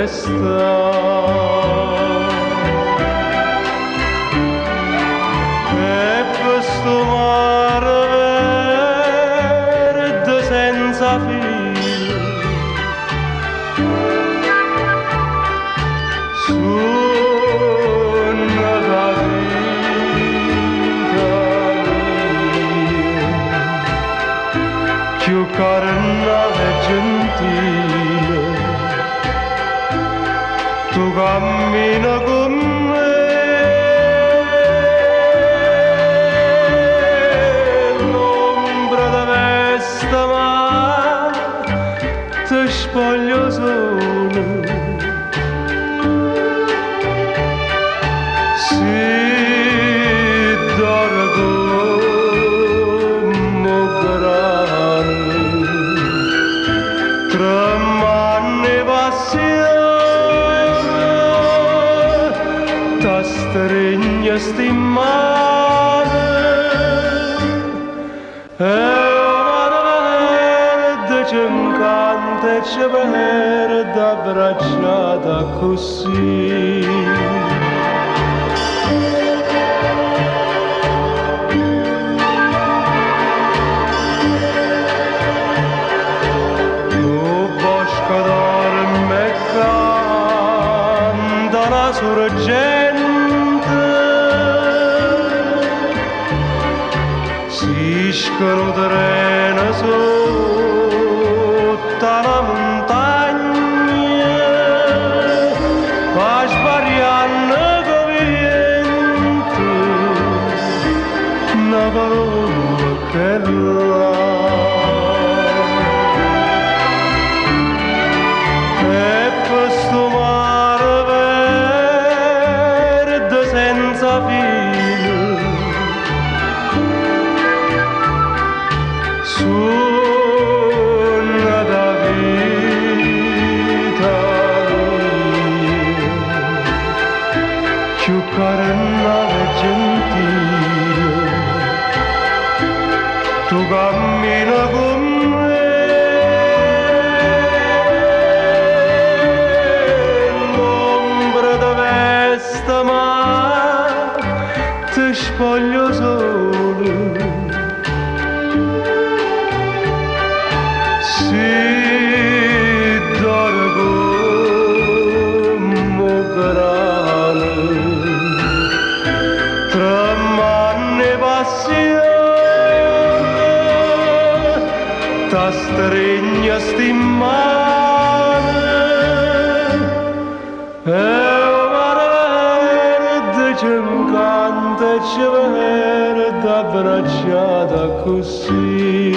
tempesta. E questo mare verde senza fine, suona la vita mia, più carnale e gentile, tu cammina con me, l'ombra da vesta ma ti spoglio solo. Si d'ora come grane, tremane passione, ta stringe sti mani, e una verde ci incanta e ci perde abbracciata così. Sorgente si scroderena sotto la montagna, va sbariando come vento una parola che e questo mare verde senza fine, suona da vita mia, più carnale e gentile, tu cammina con me. Ma ti spoglio solo, si d'ora come grane, tremane passione, ta stringe sti mani, ci incanta e ci verde abbracciata così.